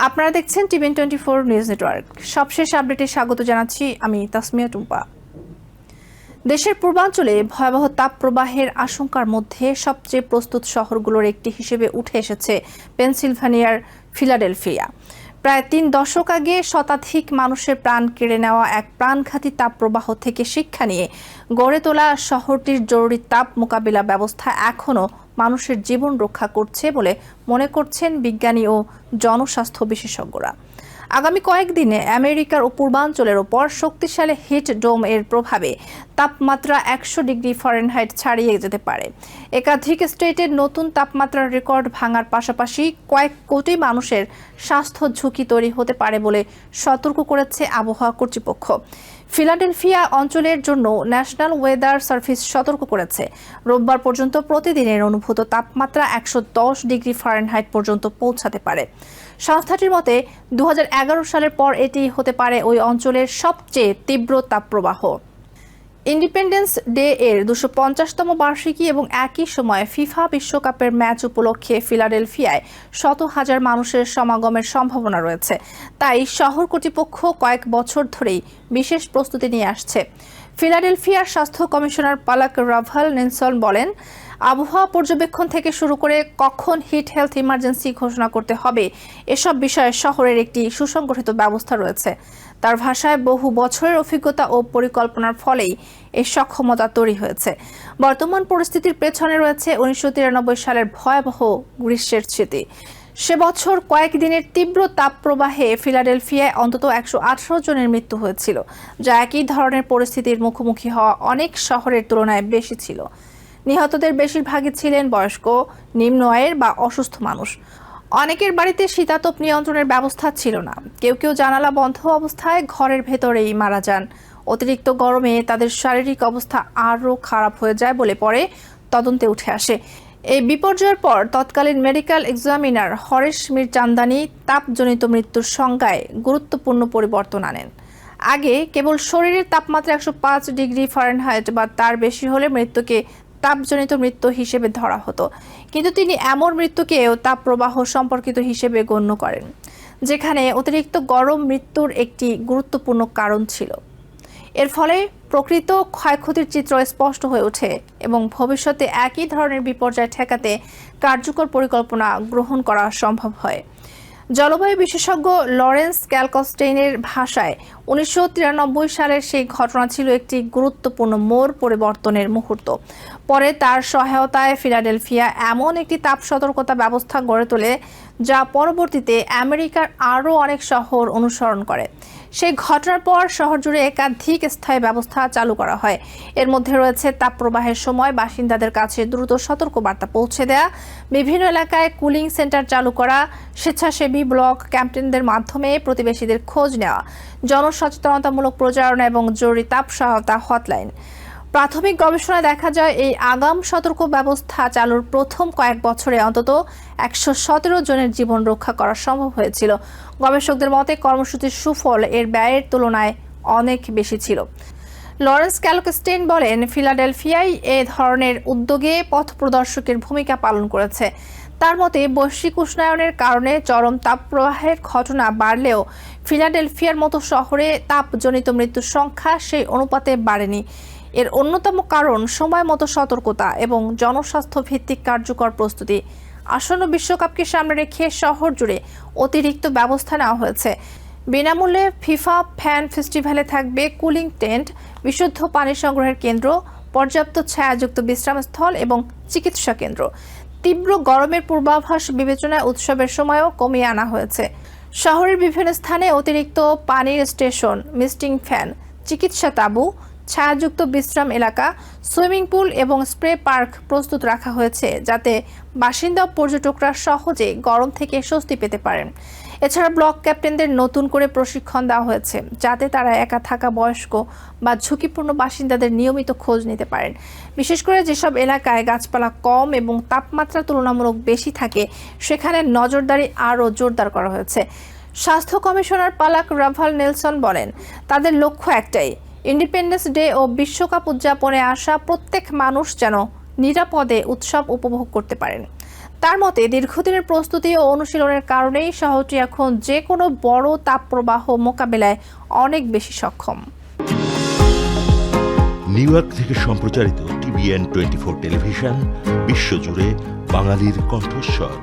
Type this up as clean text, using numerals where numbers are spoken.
আপনারা দেখছেন TVN24 news network. সবশেষ আপডেটে স্বাগত জানাচ্ছি আমি তাসমিয়া টুম্পা। দেশের পূর্বাঞ্চলে ভয়াবহ তাপপ্রবাহের আশঙ্কার মধ্যে সবচেয়ে প্রস্তুত শহরগুলোর একটি হিসেবে উঠে এসেছে পেনসিলভানিয়ার ফিলাডেলফিয়া। প্রায় ৩ দশক আগে শতাধিক মানুষের প্রাণ কেড়ে নেওয়া এক প্রাণঘাতী তাপপ্রবাহ থেকে শিক্ষা নিয়ে গড়ে তোলা শহরটির জরুরি তাপ মোকাবিলা ব্যবস্থা এখনও মানুষের জীবন রক্ষা করছে বলে মনে করছেন বিজ্ঞানী ও জনস্বাস্থ্য বিশেষজ্ঞরা। আগামী কয়েকদিনে আমেরিকার পূর্বাঞ্চলের ওপর শক্তিশালী হিট ডোম এর প্রভাবে তাপমাত্রা ১০০ ডিগ্রি ফারেনহাইট ছাড়িয়ে যেতে পারে। একাধিক স্টেটের নতুন তাপমাত্রার রেকর্ড ভাঙার পাশাপাশি কয়েক কোটি মানুষের স্বাস্থ্য ঝুঁকি তৈরি হতে পারে বলে সতর্ক করেছে আবহাওয়া কর্তৃপক্ষ। ফিলাডেলফিয়া অঞ্চলের জন্য ন্যাশনাল ওয়েদার সার্ভিস সতর্ক করেছে, রোববার পর্যন্ত প্রতিদিনের অনুভূত তাপমাত্রা ১১০ ডিগ্রি ফারেনহাইট পর্যন্ত পৌঁছাতে পারে। সংস্থাটির মতে ২০১১ সালের পর এটি হতে পারে ওই অঞ্চলের সবচেয়ে তীব্র তাপপ্রবাহ। ইন্ডিপেন্ডেন্স ডে এর ২৫০তম বার্ষিকী এবং একই সময়ে ফিফা বিশ্বকাপের ম্যাচ উপলক্ষে ফিলাডেলফিয়ায় শত হাজার মানুষের সমাগমের সম্ভাবনা রয়েছে। তাই শহর কর্তৃপক্ষ কয়েক বছর ধরেই বিশেষ প্রস্তুতি নিয়ে আসছে। ফিলাডেলফিয়ার স্বাস্থ্য কমিশনার পালাক রাভাল নেলসন বলেন, আবহাওয়া পর্যবেক্ষণ থেকে শুরু করে কখন হিট হেলথ ইমার্জেন্সি ঘোষণা করতে হবে এসব বিষয়ে শহরের একটি সুসংগঠিত ব্যবস্থা রয়েছে। তার ভাষায়, বহু বছরের অভিজ্ঞতা ও পরিকল্পনার ফলেই এই সক্ষমতা তৈরি হয়েছে। বর্তমান পরিস্থিতির পেছনে রয়েছে ১৯৯৩ সালের ভয়াবহ গ্রীষ্মের স্মৃতি। সে বছর কয়েকদিনের তীব্র তাপপ্রবাহে ফিলাডেলফিয়ায় অন্তত ১১৮ জনের মৃত্যু হয়েছিল, যা একই ধরনের পরিস্থিতির মুখোমুখি হওয়া অনেক শহরের তুলনায় বেশি ছিল। নিহতদের বেশিরভাগই ছিলেন বয়স্ক, নিম্ন আয়ের বা অসুস্থ মানুষ। অনেকের বাড়িতে শীতাতপ নিয়ন্ত্রণের ব্যবস্থা ছিল না। কেউ কেউ জানালা বন্ধ অবস্থায় ঘরের ভেতরেই মারা যান। অতিরিক্ত গরমে তাদের শারীরিক অবস্থা আরও খারাপ হয়ে যায় বলে পরে তদন্তে উঠে আসে। এই বিপর্যয়ের পর তৎকালীন মেডিকেল এক্সামিনার হরেশ মিরচান্দানি তাপজনিত মৃত্যুর সংজ্ঞায় গুরুত্বপূর্ণ পরিবর্তন আনেন। আগে কেবল শরীরের তাপমাত্রা ১০৫ ডিগ্রি ফারেনহাইট বা তার বেশি হলে মৃত্যুকে তাপজনিত মৃত্যু হিসেবে ধরা হতো, কিন্তু তিনি এমন মৃত্যুকেও তাপপ্রবাহ সম্পর্কিত হিসেবে গণ্য করেন, যেখানে অতিরিক্ত গরম মৃত্যুর একটি গুরুত্বপূর্ণ কারণ ছিল। এর ফলে প্রকৃত ক্ষয়ক্ষতির চিত্র স্পষ্ট হয়ে ওঠে এবং ভবিষ্যতে একই ধরনের বিপর্যয় ঠেকাতে কার্যকর পরিকল্পনা গ্রহণ করা সম্ভব হয়। জলবায়ু বিশেষজ্ঞ লরেন্স ক্যালকস্টেইনের ভাষায়, ১৯৯৩ সালের সেই ঘটনা ছিল একটি গুরুত্বপূর্ণ মোড় পরিবর্তনের মুহূর্ত। পরে তার সহায়তায় ফিলাডেলফিয়া এমন একটি তাপ সতর্কতা ব্যবস্থা গড়ে তোলে যা পরবর্তীতে আমেরিকার আরও অনেক শহর অনুসরণ করে। সেই ঘটনার পর শহর জুড়ে একাধিক স্থায়ী ব্যবস্থা চালু করা হয়। এর মধ্যে রয়েছে তাপপ্রবাহের সময় বাসিন্দাদের কাছে দ্রুত সতর্কবার্তা পৌঁছে দেয়া, বিভিন্ন এলাকায় কুলিং সেন্টার চালু করা, স্বেচ্ছাসেবী ব্লক ক্যাম্পেইনদের মাধ্যমে প্রতিবেশীদের খোঁজ নেওয়া, জনসচেতনতামূলক প্রচারণা এবং জরুরি তাপ সহায়তা হটলাইন। প্রাথমিক গবেষণায় দেখা যায়, এই আগাম সতর্ক ব্যবস্থা চালুর প্রথম কয়েক বছরে অন্তত ১১৭ জনের জীবন রক্ষা করা সম্ভব হয়েছিল। গবেষকদের মতে কর্মসূচির সুফল এর ব্যয়ের তুলনায় অনেক বেশি ছিল। লরেন্স ক্যালকস্টেইন বলেন, ফিলাডেলফিয়ায় এ ধরনের উদ্যোগে পথ প্রদর্শকের ভূমিকা পালন করেছে। তার মতে, বৈশ্বিক উষ্ণায়নের কারণে চরম তাপপ্রবাহের ঘটনা বাড়লেও ফিলাডেলফিয়ার মতো শহরে তাপজনিত মৃত্যুর সংখ্যা সেই অনুপাতে বাড়েনি। এর অন্যতম কারণ সময় মতো সতর্কতা এবং জনস্বাস্থ্য ভিত্তিক কার্যকর প্রস্তুতি। আসন্ন বিশ্বকাপকে সামনে রেখে শহর জুড়ে অতিরিক্ত ব্যবস্থা নেওয়া হয়েছে। বিনামূল্যে ফিফা ফ্যান ফেস্টিভ্যালে থাকবে কুলিং টেন্ট, বিশুদ্ধ পানি সংগ্রহের কেন্দ্র, পর্যাপ্ত ছায়াযুক্ত বিশ্রামস্থল এবং চিকিৎসা কেন্দ্র। তীব্র গরমের পূর্বাভাস বিবেচনায় উৎসবের সময়ও কমিয়ে আনা হয়েছে। শহরের বিভিন্ন স্থানে অতিরিক্ত পানির স্টেশন, মিস্টিং ফ্যান, চিকিৎসা তাঁবু, ছায়াযুক্ত বিশ্রাম এলাকা, সুইমিং পুল এবং স্প্রে পার্ক প্রস্তুত রাখা হয়েছে, যাতে বাসিন্দা ও পর্যটকরা সহজে গরম থেকে স্বস্তি পেতে পারেন। এছাড়া ব্লক ক্যাপ্টেনদের নতুন করে প্রশিক্ষণ দেওয়া হয়েছে, যাতে তারা একা থাকা বয়স্ক বা ঝুঁকিপূর্ণ বাসিন্দাদের নিয়মিত খোঁজ নিতে পারেন। বিশেষ করে যেসব এলাকায় গাছপালা কম এবং তাপমাত্রা তুলনামূলক বেশি থাকে, সেখানে নজরদারি আরও জোরদার করা হয়েছে। স্বাস্থ্য কমিশনার পালাক রাভাল নেলসন বলেন, তাদের লক্ষ্য একটাই, ইন্ডিপেন্ডেন্স ডে ও বিশ্বকাপ উদযাপনে আসা প্রত্যেক মানুষ যেন নিরাপদে উৎসব উপভোগ করতে পারেন। তার মতে দীর্ঘদিনের প্রস্তুতি ও অনুশীলনের কারণেই শহরটি এখন যে কোনো বড় তাপপ্রবাহ মোকাবেলায় অনেক বেশি সক্ষম। নিউ ইয়র্ক থেকে সম্প্রচারিত TVN 24 টেলিভিশন বিশ্বজুড়ে বাঙালির কণ্ঠস্বর।